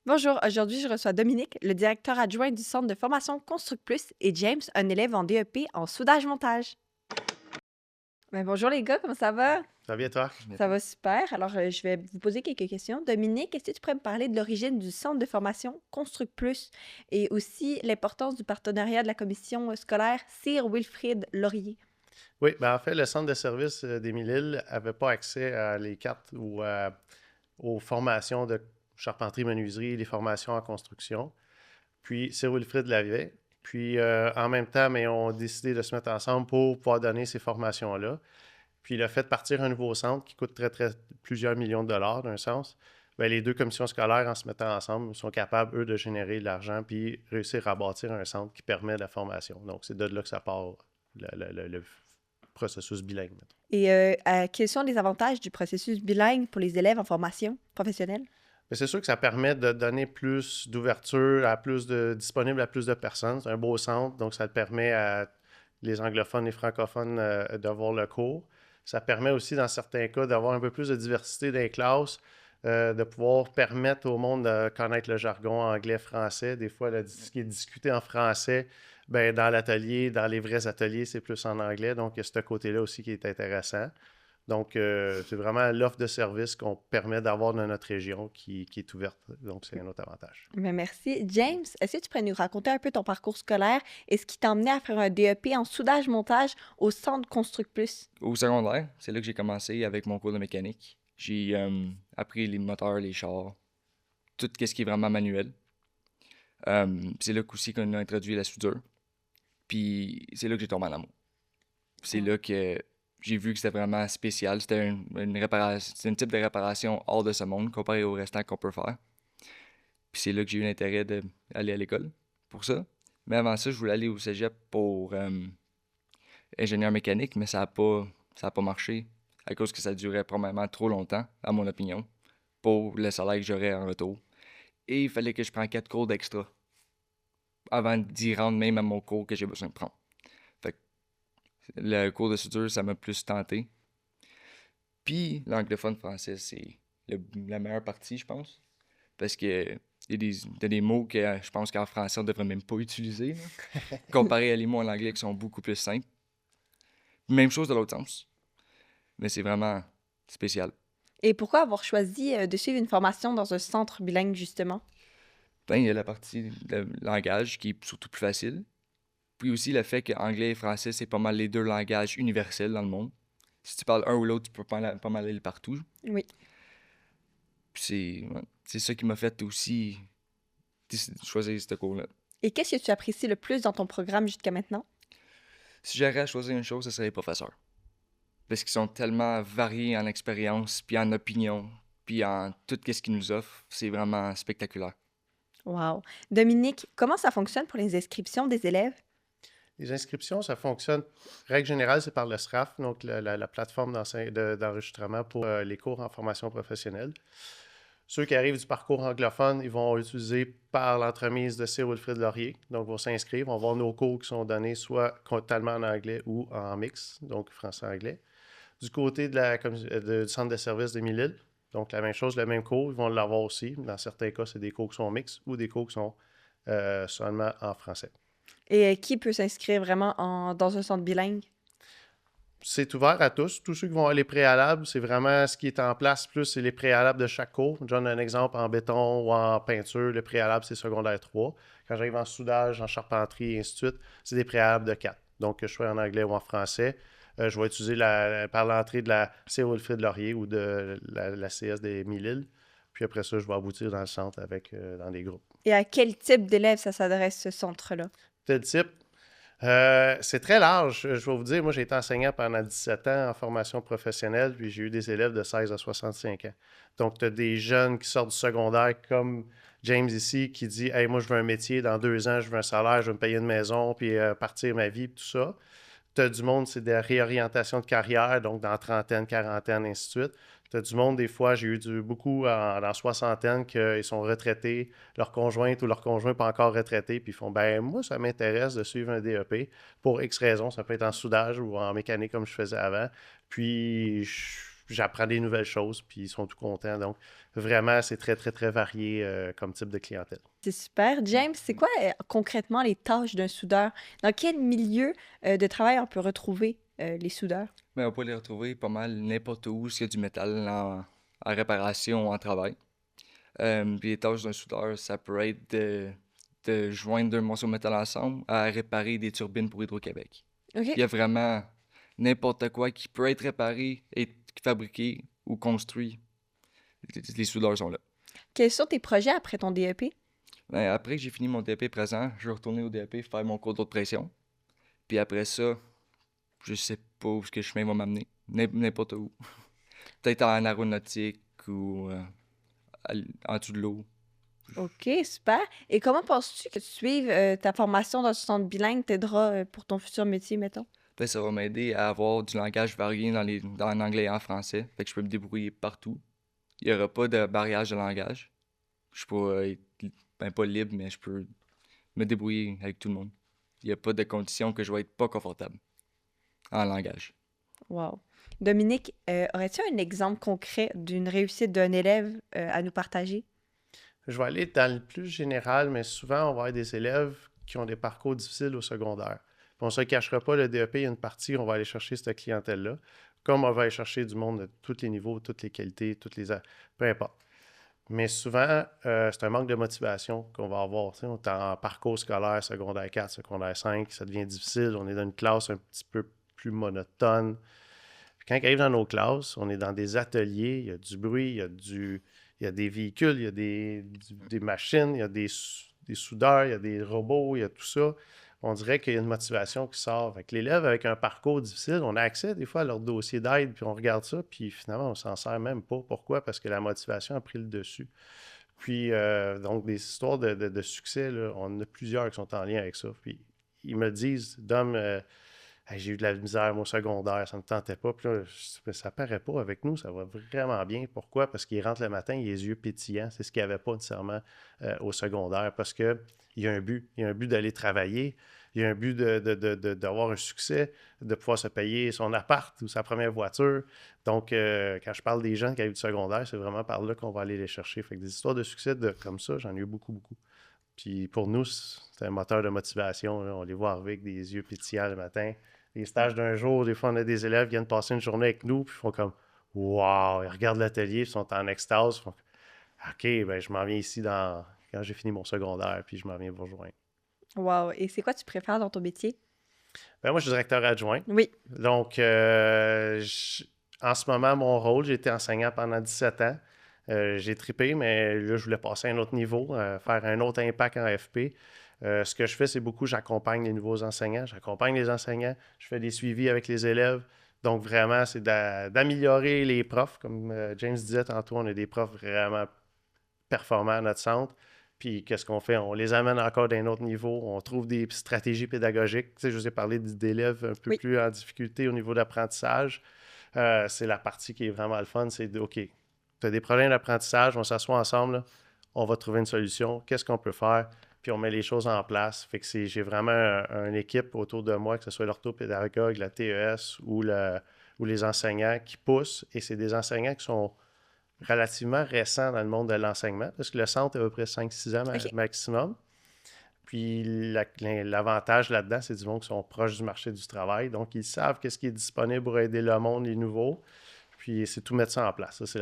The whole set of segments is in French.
Bonjour, aujourd'hui je reçois Dominique, le directeur adjoint du centre de formation Construct Plus, et James, un élève en DEP en soudage-montage. Bonjour les gars, comment ça va? Ça va bien, toi? Ça va super. Alors, je vais vous poser quelques questions. Dominique, est-ce que tu pourrais me parler de l'origine du centre de formation Construct Plus et aussi l'importance du partenariat de la commission scolaire Sir Wilfrid Laurier? Oui, ben en fait, le centre de service d'Émile-Île n'avait pas accès à les cartes ou aux formations de charpenterie, menuiserie, les formations en construction. Puis, Sir Wilfrid l'avait. Puis, en même temps, mais on a décidé de se mettre ensemble pour pouvoir donner ces formations-là. Puis, le fait de partir un nouveau centre qui coûte plusieurs millions de dollars d'un sens, ben, les deux commissions scolaires, en se mettant ensemble, sont capables, eux, de générer de l'argent puis réussir à bâtir un centre qui permet la formation. Donc, c'est de là que ça part le processus bilingue, mettons. Et quels sont les avantages du processus bilingue pour les élèves en formation professionnelle? Mais c'est sûr que ça permet de donner plus d'ouverture disponible à plus de personnes. C'est un beau centre, donc ça te permet à les anglophones et francophones d'avoir le cours. Ça permet aussi, dans certains cas, d'avoir un peu plus de diversité dans les classes, de pouvoir permettre au monde de connaître le jargon anglais-français. Des fois, ce qui est discuté en français, ben, dans l'atelier, dans les vrais ateliers, c'est plus en anglais. Donc, il y a ce côté-là aussi qui est intéressant. Donc, c'est vraiment l'offre de service qu'on permet d'avoir dans notre région qui est ouverte. Donc, c'est un autre avantage. Merci. James, est-ce que tu pourrais nous raconter un peu ton parcours scolaire et ce qui t'a emmené à faire un DEP en soudage-montage au Centre Construct Plus? Au secondaire, c'est là que j'ai commencé avec mon cours de mécanique. J'ai appris les moteurs, les chars, tout ce qui est vraiment manuel. C'est là aussi qu'on a introduit la soudure. Puis c'est là que j'ai tombé en amour. C'est là que j'ai vu que c'était vraiment spécial. C'était une réparation, c'est un type de réparation hors de ce monde comparé au restant qu'on peut faire. Puis c'est là que j'ai eu l'intérêt d'aller à l'école pour ça. Mais avant ça, je voulais aller au cégep pour ingénieur mécanique, mais ça a pas marché à cause que ça durait probablement trop longtemps, à mon opinion, pour le salaire que j'aurais en retour. Et il fallait que je prenne 4 cours d'extra avant d'y rendre même à mon cours que j'ai besoin de prendre. Fait que le cours de soudure, ça m'a plus tenté. Puis l'anglophone français, c'est la meilleure partie, je pense. Parce que t'as des mots que je pense qu'en français, on devrait même pas utiliser, là, comparé à les mots en anglais qui sont beaucoup plus simples. Même chose de l'autre sens. Mais c'est vraiment spécial. Et pourquoi avoir choisi de suivre une formation dans un centre bilingue, justement? Ben, il y a la partie de langage qui est surtout plus facile. Puis aussi le fait que anglais et français, c'est pas mal les deux langages universels dans le monde. Si tu parles un ou l'autre, tu peux pas mal aller partout. Oui. Puis c'est ça qui m'a fait aussi choisir ce cours-là. Et qu'est-ce que tu apprécies le plus dans ton programme jusqu'à maintenant? Si j'aurais à choisir une chose, ce serait les professeurs. Parce qu'ils sont tellement variés en expérience, puis en opinion, puis en tout ce qu'ils nous offrent. C'est vraiment spectaculaire. Wow. Dominique, comment ça fonctionne pour les inscriptions des élèves? Les inscriptions, ça fonctionne, règle générale, c'est par le SRAF, donc la plateforme d'enregistrement pour les cours en formation professionnelle. Ceux qui arrivent du parcours anglophone, ils vont utiliser par l'entremise de Sir Wilfrid Laurier, donc vont s'inscrire, vont voir nos cours qui sont donnés soit totalement en anglais ou en mix, donc français-anglais. Du côté du centre de service de Mille-Îles, donc la même chose, le même cours, ils vont l'avoir aussi. Dans certains cas, c'est des cours qui sont mixtes ou des cours qui sont seulement en français. Et qui peut s'inscrire vraiment dans un centre bilingue? C'est ouvert à tous. Tous ceux qui vont avoir les préalables, c'est vraiment ce qui est en place, plus c'est les préalables de chaque cours. Je donne un exemple en béton ou en peinture. Le préalable, c'est secondaire 3. Quand j'arrive en soudage, en charpenterie et ainsi de suite, c'est des préalables de 4. Donc, que je sois en anglais ou en français, je vais utiliser par l'entrée de la C. Wilfrid Laurier ou de la CS des Mille-Îles. Puis après ça, je vais aboutir dans le centre dans des groupes. Et à quel type d'élèves ça s'adresse, ce centre-là? Tel type, c'est très large. Je vais vous dire, moi, j'ai été enseignant pendant 17 ans en formation professionnelle, puis j'ai eu des élèves de 16 à 65 ans. Donc, tu as des jeunes qui sortent du secondaire, comme James ici, qui dit Hey, moi, je veux un métier, dans 2 ans, je veux un salaire, je veux me payer une maison, puis partir ma vie, puis tout ça. Tu as du monde, c'est des réorientations de carrière, donc dans trentaine, quarantaine, ainsi de suite. Tu as du monde, des fois, j'ai eu beaucoup dans soixantaine qu'ils sont retraités, leur conjointe ou leur conjoint pas encore retraité, puis ils font ben moi, ça m'intéresse de suivre un DEP pour X raisons. Ça peut être en soudage ou en mécanique comme je faisais avant. Puis j'apprends des nouvelles choses, puis ils sont tout contents. Donc, vraiment, c'est très, très, très varié comme type de clientèle. C'est super. James, c'est quoi concrètement les tâches d'un soudeur? Dans quel milieu de travail on peut retrouver les soudeurs? Mais on peut les retrouver pas mal n'importe où s'il y a du métal en réparation ou en travail. Puis les tâches d'un soudeur, ça peut être de joindre deux morceaux de métal ensemble à réparer des turbines pour Hydro-Québec. OK. Il y a vraiment n'importe quoi qui peut être réparé, et fabriqué ou construit. Les soudeurs sont là. Quels sont tes projets après ton DEP? Ben, après que j'ai fini mon DEP présent, je vais retourner au DEP faire mon cours d'haute pression. Puis après ça, je sais pas où ce que le chemin va m'amener. N'importe où. Peut-être en aéronautique ou en dessous de l'eau. OK, super. Et comment penses-tu que suivre ta formation dans le centre bilingue t'aidera pour ton futur métier, mettons? Ben, ça va m'aider à avoir du langage varié dans l'anglais et en français. Fait que je peux me débrouiller partout. Il n'y aura pas de barrière de langage. Je peux être pas libre, mais je peux me débrouiller avec tout le monde. Il n'y a pas de condition que je vais être pas confortable en langage. Wow. Dominique, aurais-tu un exemple concret d'une réussite d'un élève à nous partager? Je vais aller dans le plus général, mais souvent, on va avoir des élèves qui ont des parcours difficiles au secondaire. Puis on ne se cachera pas, le DEP, il y a une partie, on va aller chercher cette clientèle-là, comme on va aller chercher du monde de tous les niveaux, toutes les qualités, peu importe. Mais souvent, c'est un manque de motivation qu'on va avoir. Tu sais, on est en parcours scolaire, secondaire 4, secondaire 5, ça devient difficile. On est dans une classe un petit peu plus monotone. Puis quand ils arrivent dans nos classes, on est dans des ateliers, il y a du bruit, il y a des véhicules, il y a des machines, il y a des soudeurs, il y a des robots, il y a tout ça. On dirait qu'il y a une motivation qui sort. Fait que l'élève avec un parcours difficile, on a accès des fois à leur dossier d'aide, puis on regarde ça, puis finalement, on s'en sert même pas. Pourquoi? Parce que la motivation a pris le dessus. Puis, donc, des histoires de succès, là, on en a plusieurs qui sont en lien avec ça. Puis, ils me disent, Dom, hey, j'ai eu de la misère au secondaire, ça ne me tentait pas. Puis là, ça paraît pas avec nous, ça va vraiment bien. Pourquoi? Parce qu'il rentre le matin, il a les yeux pétillants. C'est ce qu'il n'y avait pas nécessairement au secondaire. Parce qu'il y a un but. Il y a un but d'aller travailler. Il y a un but d'avoir un succès, de pouvoir se payer son appart ou sa première voiture. Donc, quand je parle des jeunes qui arrivent du secondaire, c'est vraiment par là qu'on va aller les chercher. Fait que des histoires de succès comme ça, j'en ai eu beaucoup, beaucoup. Puis pour nous, c'est un moteur de motivation, là. On les voit arriver avec des yeux pétillants le matin. Les stages d'un jour, des fois, on a des élèves qui viennent passer une journée avec nous, puis ils font comme Waouh! Ils regardent l'atelier, ils sont en extase. Ils font OK, ben je m'en viens ici quand j'ai fini mon secondaire, puis je m'en viens vous rejoindre. Wow. Et c'est quoi tu préfères dans ton métier? Ben moi, je suis directeur adjoint. Oui. Donc, en ce moment, mon rôle, j'ai été enseignant pendant 17 ans. J'ai trippé, mais là, je voulais passer à un autre niveau, faire un autre impact en FP. Ce que je fais, c'est beaucoup, j'accompagne les nouveaux enseignants, j'accompagne les enseignants, je fais des suivis avec les élèves. Donc, vraiment, c'est d'améliorer les profs. Comme James disait tantôt, on a des profs vraiment performants à notre centre. Puis, qu'est-ce qu'on fait? On les amène encore d'un autre niveau. On trouve des stratégies pédagogiques. Tu sais, je vous ai parlé d'élèves un peu Oui. plus en difficulté au niveau d'apprentissage. C'est la partie qui est vraiment le fun. C'est OK, tu as des problèmes d'apprentissage, on s'assoit ensemble, là, on va trouver une solution. Qu'est-ce qu'on peut faire? Puis on met les choses en place. Fait que j'ai vraiment une équipe autour de moi, que ce soit l'orthopédagogue, la TES ou les enseignants qui poussent. Et c'est des enseignants qui sont relativement récents dans le monde de l'enseignement, parce que le centre est à peu près 5-6 ans OK. maximum. Puis l'avantage là-dedans, c'est du monde qui sont proches du marché du travail. Donc, ils savent qu'est-ce qui est disponible pour aider le monde, les nouveaux. Puis c'est tout mettre ça en place. Ça, c'est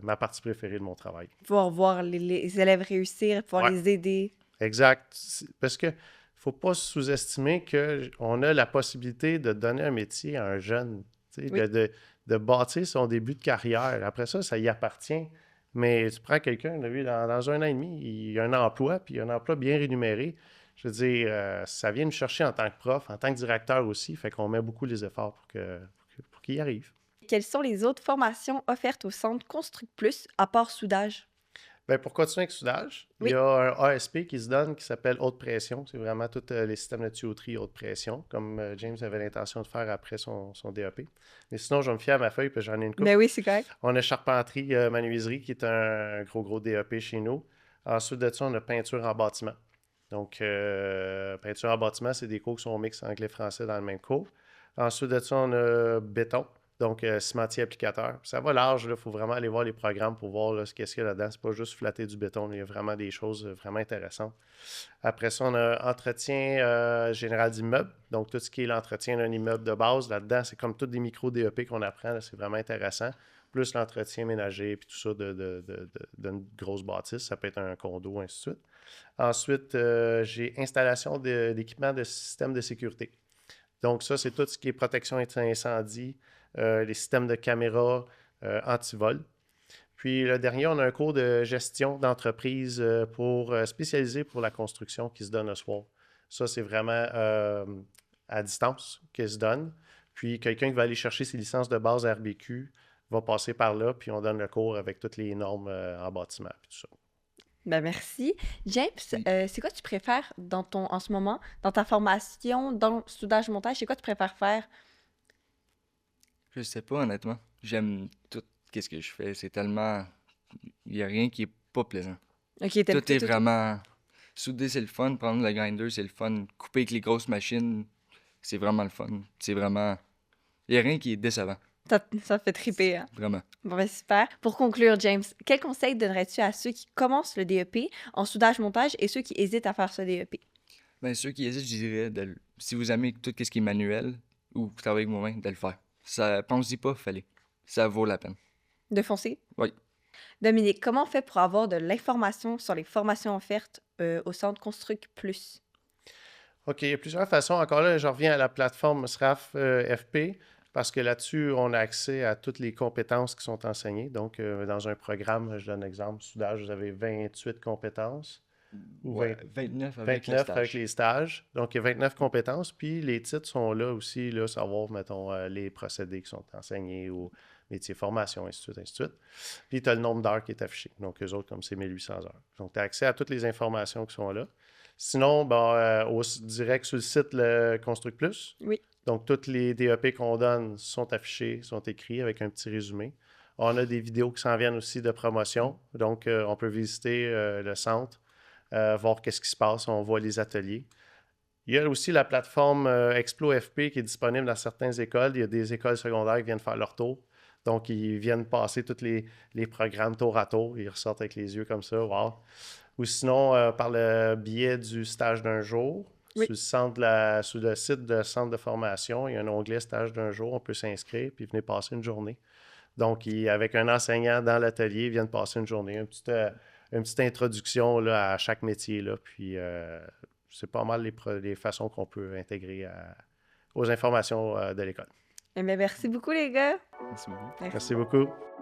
ma partie préférée de mon travail. Pouvoir voir les élèves réussir, pouvoir Ouais. les aider. Exact. Parce que faut pas sous-estimer qu'on a la possibilité de donner un métier à un jeune, tu sais, Oui. de bâtir son début de carrière. Après ça, ça y appartient. Mais tu prends quelqu'un, lui, dans un an et demi, il a un emploi, puis un emploi bien rémunéré. Je veux dire, ça vient me chercher en tant que prof, en tant que directeur aussi. Fait qu'on met beaucoup les efforts pour qu'il y arrive. Quelles sont les autres formations offertes au centre Construct Plus à part soudage? Bien, pour continuer avec soudage, il Oui. y a un ASP qui se donne qui s'appelle haute pression. C'est vraiment tous les systèmes de tuyauterie haute pression, comme James avait l'intention de faire après son DEP. Mais sinon, je vais me fier à ma feuille, puis j'en ai une couple. Ben oui, c'est correct. On a charpenterie, menuiserie, qui est un gros DEP chez nous. Ensuite de ça, on a peinture en bâtiment. Donc, peinture en bâtiment, c'est des cours qui sont mix anglais-français dans le même cours. Ensuite de ça, on a béton. donc cimentier applicateur. Ça va large, il faut vraiment aller voir les programmes pour voir là, qu'est-ce qu'il y a là-dedans. C'est pas juste flatter du béton, il y a vraiment des choses vraiment intéressantes. Après ça, on a entretien général d'immeuble. Donc, tout ce qui est l'entretien d'un immeuble de base, là-dedans, c'est comme tous des micro-DEP qu'on apprend, là, c'est vraiment intéressant. Plus l'entretien ménager, puis tout ça d'une grosse bâtisse. Ça peut être un condo, ainsi de suite. Ensuite, j'ai installation d'équipements de système de sécurité. Donc, ça, c'est tout ce qui est protection incendie, les systèmes de caméras anti-vol. Puis le dernier, on a un cours de gestion d'entreprise spécialisé pour la construction qui se donne le soir. Ça, c'est vraiment à distance qu'il se donne. Puis quelqu'un qui va aller chercher ses licences de base à RBQ va passer par là, puis on donne le cours avec toutes les normes en bâtiment, puis tout ça. Ben merci. James, Oui. c'est quoi tu préfères en ce moment, dans ta formation, dans le soudage-montage, c'est quoi tu préfères faire? Je sais pas, honnêtement. J'aime tout ce que je fais. C'est tellement... Il n'y a rien qui est pas plaisant. Ok, t'aimes Tout est tout. vraiment... Souder, c'est le fun. Prendre le grinder, c'est le fun. Couper avec les grosses machines, c'est vraiment le fun. C'est vraiment... Il n'y a rien qui est décevant. Ça te fait triper, hein? Vraiment. Bon, ben super. Pour conclure, James, quel conseil donnerais-tu à ceux qui commencent le DEP en soudage-montage et ceux qui hésitent à faire ce DEP? Ben, ceux qui hésitent, je dirais, si vous aimez tout ce qui est manuel ou vous travaillez avec moi-même, de le faire. Ça, pense-y pas, fallait. Ça vaut la peine. De foncer? Oui. Dominique, comment on fait pour avoir de l'information sur les formations offertes au Centre Construct Plus? OK, il y a plusieurs façons. Encore là, je reviens à la plateforme SRAF FP parce que là-dessus, on a accès à toutes les compétences qui sont enseignées. Donc, dans un programme, je donne un exemple, soudage, vous avez 28 compétences. Ou Ouais, 29 avec le 29 stage. avec les stages. Donc, il y a 29 compétences. Puis, les titres sont là aussi, là, savoir, mettons, les procédés qui sont enseignés ou métier formation, ainsi de suite, ainsi de suite. Puis, tu as le nombre d'heures qui est affiché. Donc, eux autres, comme c'est 1800 heures. Donc, tu as accès à toutes les informations qui sont là. Sinon, direct sur le site le Construct Plus. Oui. Donc, tous les DEP qu'on donne sont affichés, sont écrits avec un petit résumé. On a des vidéos qui s'en viennent aussi de promotion. Donc, on peut visiter le centre. Voir qu'est-ce qui se passe, on voit les ateliers. Il y a aussi la plateforme Explo FP qui est disponible dans certaines écoles. Il y a des écoles secondaires qui viennent faire leur tour. Donc, ils viennent passer tous les programmes tour à tour. Ils ressortent avec les yeux comme ça. Wow! Ou sinon, par le biais du stage d'un jour, Oui. sur le site de centre de formation, il y a un onglet stage d'un jour. On peut s'inscrire puis venir passer une journée. Donc, avec un enseignant dans l'atelier, ils viennent passer une journée. Une petite introduction là, à chaque métier. Là, puis, c'est pas mal les façons qu'on peut intégrer aux informations de l'école. Eh bien, merci beaucoup, les gars. Merci beaucoup. Merci beaucoup.